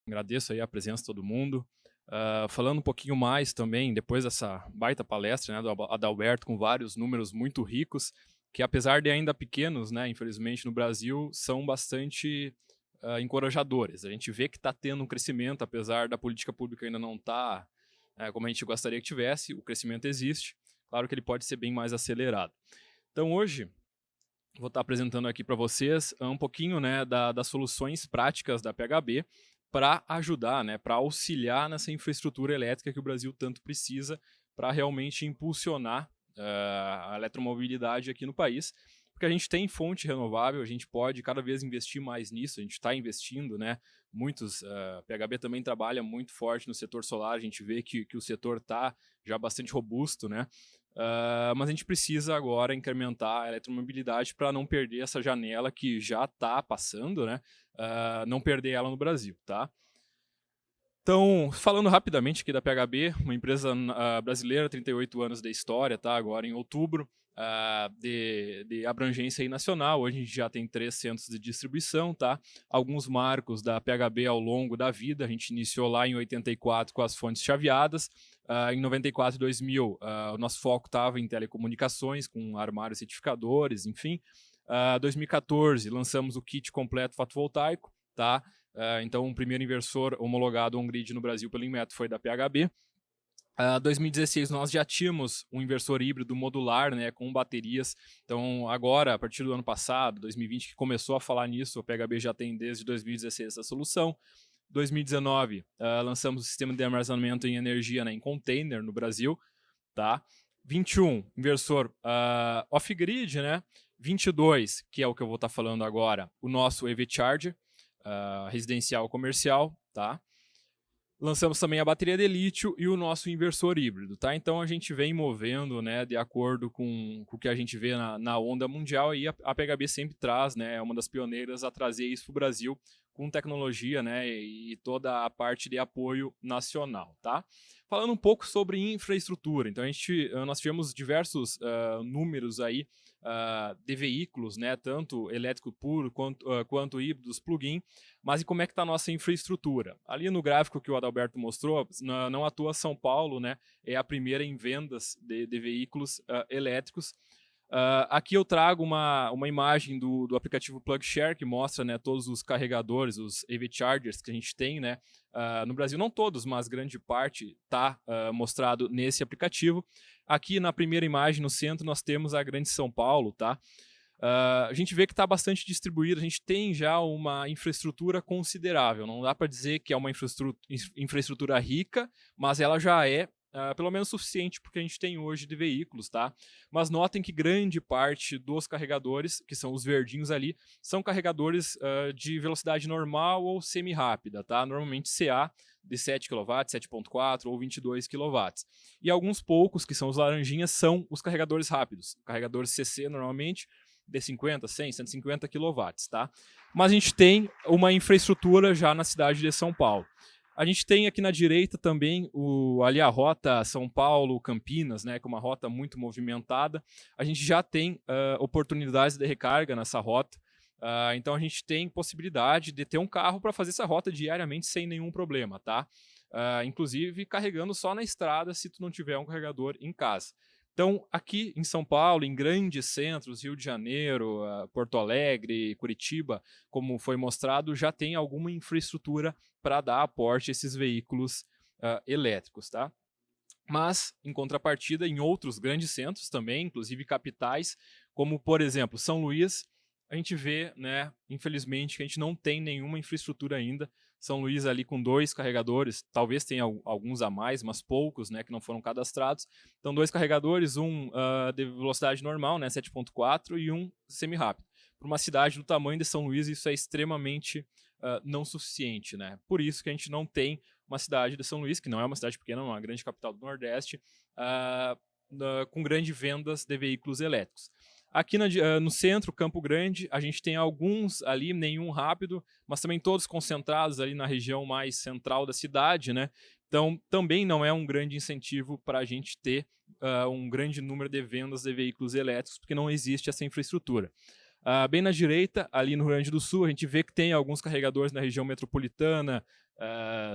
Agradeço aí a presença de todo mundo. Falando um pouquinho mais também, depois dessa baita palestra, né, do Adalberto, com vários números muito ricos, que apesar de ainda pequenos, né, infelizmente no Brasil, são bastante encorajadores. A gente vê que está tendo um crescimento, apesar da política pública ainda não estar como a gente gostaria que tivesse, o crescimento existe. Claro que ele pode ser bem mais acelerado. Então hoje, vou estar apresentando aqui para vocês um pouquinho, né, das soluções práticas da PHB para ajudar, né, para auxiliar nessa infraestrutura elétrica que o Brasil tanto precisa para realmente impulsionar a eletromobilidade aqui no país, porque a gente tem fonte renovável, a gente pode cada vez investir mais nisso, a gente está investindo, né, a PHB também trabalha muito forte no setor solar, a gente vê que o setor está já bastante robusto, né, mas a gente precisa agora incrementar a eletromobilidade para não perder essa janela que já está passando, né? Não perder ela no Brasil, tá? Então, falando rapidamente aqui da PHB, uma empresa brasileira, 38 anos de história, tá? Agora em outubro, de abrangência aí nacional. Hoje a gente já tem 3 centros de distribuição, tá? Alguns marcos da PHB ao longo da vida. A gente iniciou lá em 84 com as fontes chaveadas. Em 94 e 2000, o nosso foco estava em telecomunicações, com armários certificadores, enfim. 2014, lançamos o kit completo fotovoltaico, tá? Então, o primeiro inversor homologado on-grid no Brasil pelo Inmetro foi da PHB. 2016 nós já tínhamos um inversor híbrido modular, né, com baterias. Então agora, a partir do ano passado, 2020, que começou a falar nisso, a PHB já tem desde 2016 essa solução. 2019 lançamos o sistema de armazenamento em energia, né, em container no Brasil, tá? 21 inversor off-grid, né? 22, que é o que eu vou estar falando agora, o nosso EV Charger residencial comercial, tá? Lançamos também a bateria de lítio e o nosso inversor híbrido, tá? Então a gente vem movendo, né, de acordo com o que a gente vê na onda mundial, e a PHB sempre traz, né, é uma das pioneiras a trazer isso para o Brasil com tecnologia, né, e toda a parte de apoio nacional, tá? Falando um pouco sobre infraestrutura, então nós tivemos diversos números aí de veículos, né, tanto elétrico puro quanto híbridos plug-in, mas e como é que está a nossa infraestrutura? Ali no gráfico que o Adalberto mostrou, não à toa São Paulo, né, é a primeira em vendas de veículos elétricos. Aqui eu trago uma imagem do aplicativo PlugShare, que mostra, né, todos os carregadores, os EV Chargers que a gente tem, né, no Brasil. Não todos, mas grande parte está mostrado nesse aplicativo. Aqui na primeira imagem, no centro, nós temos a Grande São Paulo, tá? A gente vê que está bastante distribuído, a gente tem já uma infraestrutura considerável. Não dá para dizer que é uma infraestrutura rica, mas ela já é pelo menos suficiente porque a gente tem hoje de veículos, tá? Mas notem que grande parte dos carregadores, que são os verdinhos ali, são carregadores de velocidade normal ou semi-rápida, tá? Normalmente CA de 7 kW, 7.4 ou 22 kW. E alguns poucos, que são os laranjinhas, são os carregadores rápidos. Carregadores CC, normalmente, de 50, 100, 150 kW, tá? Mas a gente tem uma infraestrutura já na cidade de São Paulo. A gente tem aqui na direita também ali a rota São Paulo-Campinas, né, que é uma rota muito movimentada. A gente já tem oportunidades de recarga nessa rota. Então a gente tem possibilidade de ter um carro para fazer essa rota diariamente sem nenhum problema, tá? Inclusive carregando só na estrada se tu não tiver um carregador em casa. Então, aqui em São Paulo, em grandes centros, Rio de Janeiro, Porto Alegre, Curitiba, como foi mostrado, já tem alguma infraestrutura para dar aporte a esses veículos elétricos, tá? Mas, em contrapartida, em outros grandes centros também, inclusive capitais, como, por exemplo, São Luís, a gente vê, né, infelizmente, que a gente não tem nenhuma infraestrutura ainda. São Luís ali com 2 carregadores, talvez tenha alguns a mais, mas poucos, né, que não foram cadastrados. Então, 2 carregadores, um de velocidade normal, né, 7.4, e um semi-rápido. Para uma cidade do tamanho de São Luís, isso é extremamente não suficiente, né? Por isso que a gente não tem uma cidade de São Luís, que não é uma cidade pequena, é uma grande capital do Nordeste, com grandes vendas de veículos elétricos. Aqui no centro, Campo Grande, a gente tem alguns ali, nenhum rápido, mas também todos concentrados ali na região mais central da cidade, né? Então, também não é um grande incentivo para a gente ter um grande número de vendas de veículos elétricos, porque não existe essa infraestrutura. Bem na direita, ali no Rio Grande do Sul, a gente vê que tem alguns carregadores na região metropolitana,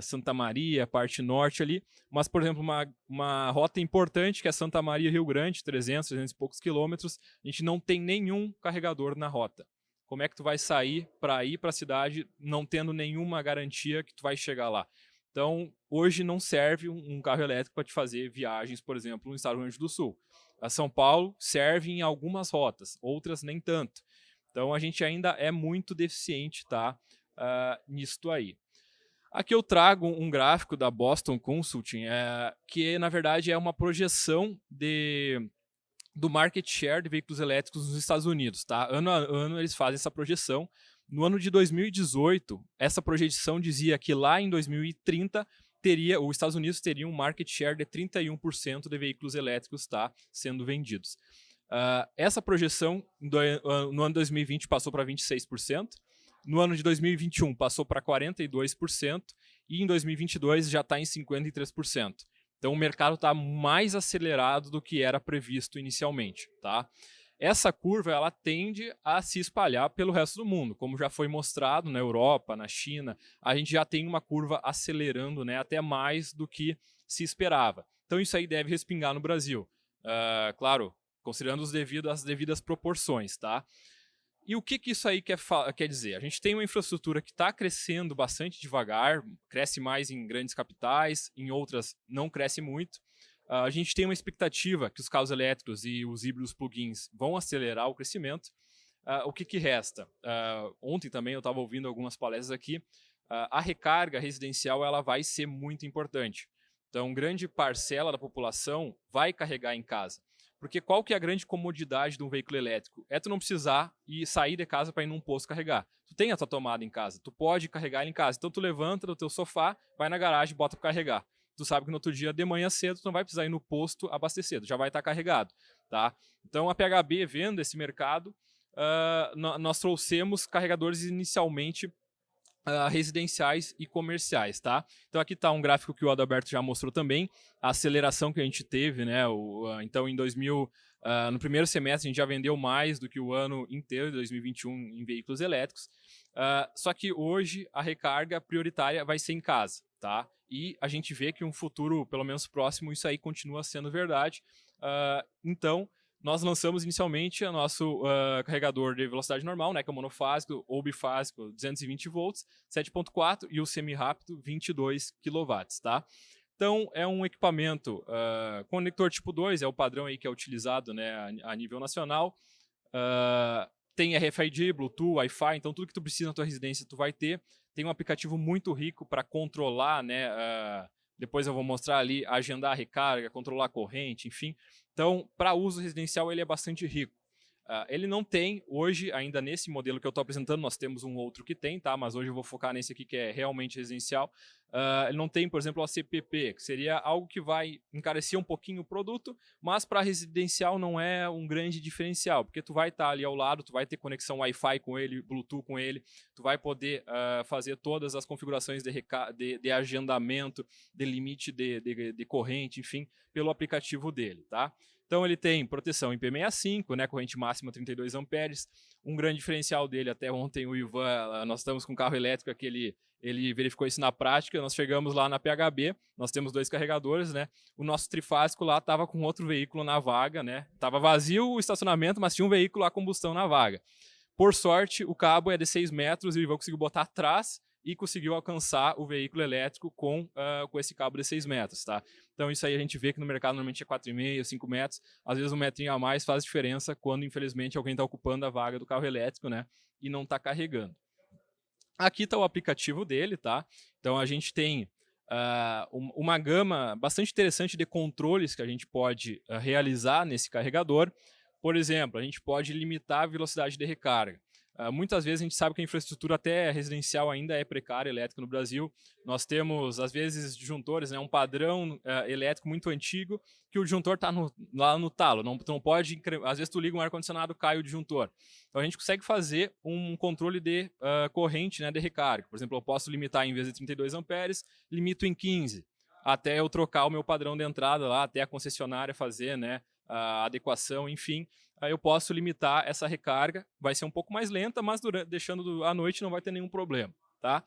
Santa Maria, parte norte ali, mas, por exemplo, uma rota importante que é Santa Maria, Rio Grande, 300 e poucos quilômetros, a gente não tem nenhum carregador na rota. Como é que tu vai sair para ir para a cidade não tendo nenhuma garantia que tu vai chegar lá? Então, hoje não serve um carro elétrico para te fazer viagens, por exemplo, no estado do Rio Grande do Sul. A São Paulo serve em algumas rotas, outras nem tanto. Então, a gente ainda é muito deficiente, tá, nisto aí. Aqui eu trago um gráfico da Boston Consulting, que na verdade é uma projeção do market share de veículos elétricos nos Estados Unidos. Tá? Ano a ano eles fazem essa projeção. No ano de 2018, essa projeção dizia que lá em 2030 os Estados Unidos teria um market share de 31% de veículos elétricos, tá, sendo vendidos. Essa projeção no ano de 2020 passou para 26%, no ano de 2021 passou para 42% e em 2022 já está em 53%. Então o mercado está mais acelerado do que era previsto inicialmente. Tá? Essa curva ela tende a se espalhar pelo resto do mundo, como já foi mostrado na Europa, na China, a gente já tem uma curva acelerando, né, até mais do que se esperava. Então isso aí deve respingar no Brasil. Claro, considerando as devidas proporções. Tá? E o que isso aí quer dizer? A gente tem uma infraestrutura que está crescendo bastante devagar, cresce mais em grandes capitais, em outras não cresce muito. A gente tem uma expectativa que os carros elétricos e os híbridos plug-ins vão acelerar o crescimento. O que resta? Ontem também eu estava ouvindo algumas palestras aqui. A recarga residencial ela vai ser muito importante. Então, grande parcela da população vai carregar em casa. Porque qual que é a grande comodidade de um veículo elétrico? É tu não precisar sair de casa para ir num posto carregar. Tu tem a tua tomada em casa, tu pode carregar ele em casa. Então tu levanta do teu sofá, vai na garagem e bota para carregar. Tu sabe que no outro dia, de manhã cedo, tu não vai precisar ir no posto abastecer, tu já vai estar carregado. Tá? Então a PHB, vendo esse mercado, nós trouxemos carregadores inicialmente residenciais e comerciais, tá? Então aqui está um gráfico que o Adalberto já mostrou também, a aceleração que a gente teve, né? Então em no primeiro semestre a gente já vendeu mais do que o ano inteiro de 2021 em veículos elétricos, só que hoje a recarga prioritária vai ser em casa, tá? E a gente vê que um futuro, pelo menos próximo, isso aí continua sendo verdade. Então nós lançamos inicialmente o nosso carregador de velocidade normal, né, que é o monofásico ou bifásico, 220 volts, 7.4 e o semi-rápido, 22 kW. Tá? Então, é um equipamento conector tipo 2, é o padrão aí que é utilizado, né, a nível nacional. Tem RFID, Bluetooth, Wi-Fi, então tudo que tu precisa na tua residência tu vai ter. Tem um aplicativo muito rico para controlar, né, depois eu vou mostrar ali, agendar a recarga, controlar a corrente, enfim. Então, para uso residencial, ele é bastante rico. Ele não tem, hoje, ainda nesse modelo que eu estou apresentando, nós temos um outro que tem, tá? Mas hoje eu vou focar nesse aqui que é realmente residencial. Ele não tem, por exemplo, o ACPP, que seria algo que vai encarecer um pouquinho o produto, mas para residencial não é um grande diferencial, porque tu vai estar ali ao lado, tu vai ter conexão Wi-Fi com ele, Bluetooth com ele, tu vai poder fazer todas as configurações de agendamento, de limite de corrente, enfim, pelo aplicativo dele, tá? Então ele tem proteção IP65, né, corrente máxima 32 amperes. Um grande diferencial dele, até ontem o Ivan, nós estamos com um carro elétrico que ele verificou isso na prática, nós chegamos lá na PHB, nós temos 2 carregadores, né? O nosso trifásico lá estava com outro veículo na vaga, né? Estava vazio o estacionamento, mas tinha um veículo a combustão na vaga. Por sorte, o cabo é de 6 metros e o Ivan conseguiu botar atrás e conseguiu alcançar o veículo elétrico com esse cabo de 6 metros, tá? Então isso aí a gente vê que no mercado normalmente é 4,5, 5 metros, às vezes um metrinho a mais faz diferença quando infelizmente alguém está ocupando a vaga do carro elétrico, né? E não está carregando. Aqui está o aplicativo dele, tá? Então a gente tem uma gama bastante interessante de controles que a gente pode realizar nesse carregador. Por exemplo, a gente pode limitar a velocidade de recarga. Muitas vezes a gente sabe que a infraestrutura até residencial ainda é precária, elétrica no Brasil. Nós temos, às vezes, disjuntores, né, um padrão elétrico muito antigo, que o disjuntor está lá no talo. Tu não pode, às vezes tu liga um ar-condicionado, cai o disjuntor. Então a gente consegue fazer um controle de corrente, né, de recarga. Por exemplo, eu posso limitar em vez de 32 amperes, limito em 15, até eu trocar o meu padrão de entrada lá, até a concessionária fazer, né, a adequação, enfim, aí eu posso limitar essa recarga, vai ser um pouco mais lenta, mas deixando à noite não vai ter nenhum problema. Tá?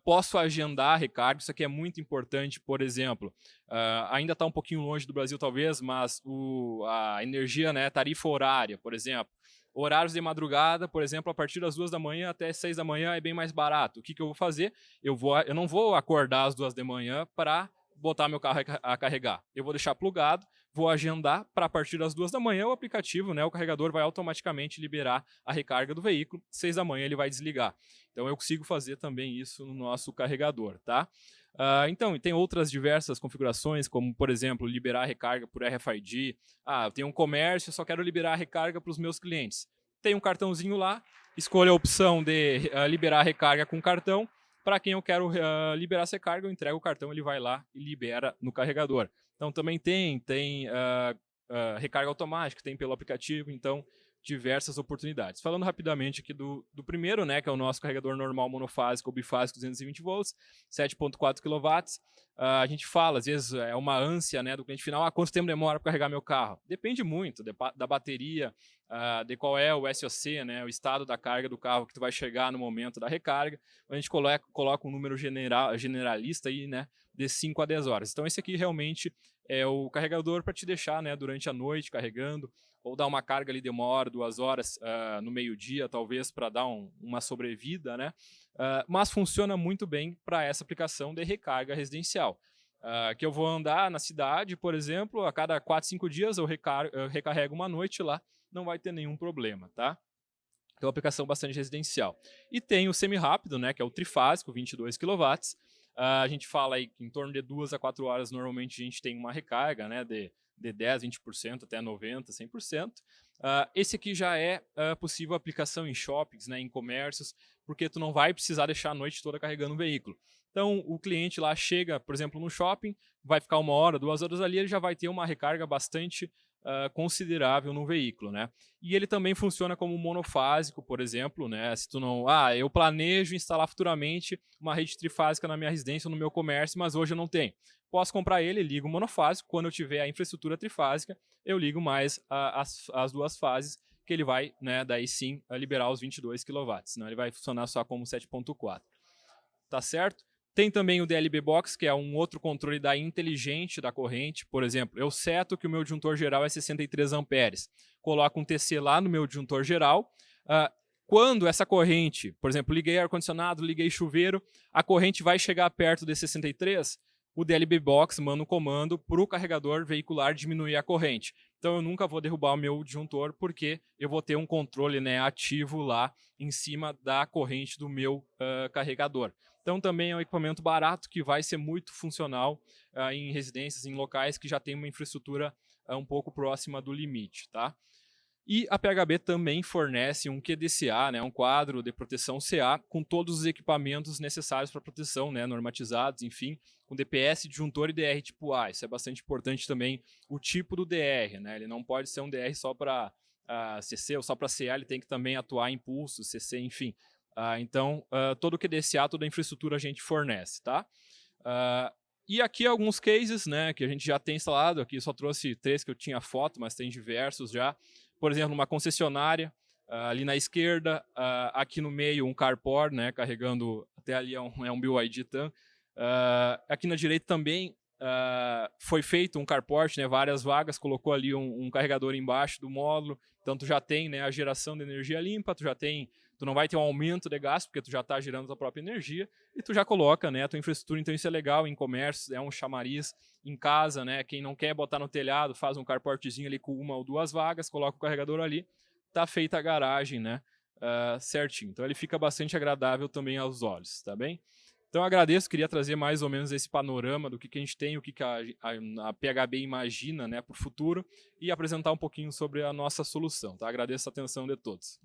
Posso agendar a recarga, isso aqui é muito importante, por exemplo, ainda está um pouquinho longe do Brasil talvez, mas a energia, né, tarifa horária, por exemplo, horários de madrugada, por exemplo, a partir das 2 da manhã até 6 da manhã é bem mais barato. O que eu vou fazer? Eu não vou acordar às 2 da manhã para botar meu carro a carregar. Eu vou deixar plugado, vou agendar para a partir das 2 da manhã o aplicativo, né, o carregador vai automaticamente liberar a recarga do veículo, 6 da manhã ele vai desligar. Então eu consigo fazer também isso no nosso carregador, tá? Então, tem outras diversas configurações, como, por exemplo, liberar a recarga por RFID. Eu tenho um comércio, só quero liberar a recarga para os meus clientes. Tem um cartãozinho lá, escolho a opção de liberar a recarga com cartão. Para quem eu quero liberar essa recarga, eu entrego o cartão, ele vai lá e libera no carregador. Então, também tem recarga automática, tem pelo aplicativo, então diversas oportunidades. Falando rapidamente aqui do primeiro, né, que é o nosso carregador normal monofásico ou bifásico 220 volts, 7.4 kW. A gente fala, às vezes é uma ânsia, né, do cliente final, quanto tempo demora para carregar meu carro? Depende muito da bateria, de qual é o SOC, né, o estado da carga do carro que tu vai chegar no momento da recarga. A gente coloca um número generalista aí, né, de 5 a 10 horas. Então esse aqui realmente é o carregador para te deixar, né, durante a noite carregando, ou dar uma carga ali de 1 hora, 2 horas no meio-dia, talvez, para dar uma sobrevida, né? Mas funciona muito bem para essa aplicação de recarga residencial. Que eu vou andar na cidade, por exemplo, a cada 4, 5 dias eu recarrego uma noite lá, não vai ter nenhum problema, tá? Então, aplicação bastante residencial. E tem o semi-rápido, né, que é o trifásico, 22 kW. A gente fala aí que em torno de 2 a 4 horas, normalmente a gente tem uma recarga, né, de 10, 20% até 90%, 100%. Esse aqui já é possível aplicação em shoppings, né, em comércios, porque tu não vai precisar deixar a noite toda carregando o veículo. Então, o cliente lá chega, por exemplo, no shopping, vai ficar 1 hora, 2 horas ali, ele já vai ter uma recarga bastante considerável no veículo, né? E ele também funciona como monofásico, por exemplo, né? Se tu não, eu planejo instalar futuramente uma rede trifásica na minha residência ou no meu comércio, mas hoje eu não tenho. Posso comprar ele, ligo monofásico, quando eu tiver a infraestrutura trifásica, eu ligo mais as 2 fases, que ele vai, né, daí sim, liberar os 22 kW, senão ele vai funcionar só como 7.4. Tá certo? Tem também o DLB Box, que é um outro controle inteligente da corrente. Por exemplo, eu seto que o meu disjuntor geral é 63 amperes. Coloco um TC lá no meu disjuntor geral. Quando essa corrente, por exemplo, liguei ar-condicionado, liguei chuveiro, a corrente vai chegar perto de 63, o DLB Box manda um comando para o carregador veicular diminuir a corrente. Então eu nunca vou derrubar o meu disjuntor, porque eu vou ter um controle, né, ativo lá em cima da corrente do meu carregador. Então também é um equipamento barato que vai ser muito funcional em residências, em locais que já tem uma infraestrutura um pouco próxima do limite, tá? E a PHB também fornece um QDCA, né, um quadro de proteção CA, com todos os equipamentos necessários para proteção, né, normatizados, enfim, com DPS, disjuntor e DR tipo A. Isso é bastante importante também, o tipo do DR, né? Ele não pode ser um DR só para CC ou só para CA, ele tem que também atuar em pulso, CC, enfim. Então, todo o QDCA, toda a infraestrutura a gente fornece, tá? E aqui alguns cases, né, que a gente já tem instalado. Aqui só trouxe 3 que eu tinha foto, mas tem diversos já. Por exemplo, uma concessionária, ali na esquerda, aqui no meio um carport, né, carregando, até ali é um BYD TAM. Aqui na direita também foi feito um carport, né, várias vagas, colocou ali um carregador embaixo do módulo, então tu já tem, né, a geração de energia limpa, tu não vai ter um aumento de gasto, porque tu já está gerando a tua própria energia, e tu já coloca, né, a tua infraestrutura. Então isso é legal em comércio, é um chamariz. Em casa, né, quem não quer botar no telhado, faz um carportzinho ali com 1 ou 2 vagas, coloca o carregador ali, tá feita a garagem, né, certinho. Então ele fica bastante agradável também aos olhos, tá bem? Então eu agradeço, queria trazer mais ou menos esse panorama do que a gente tem, o que a PHB imagina, né, para o futuro, e apresentar um pouquinho sobre a nossa solução, tá? Agradeço a atenção de todos.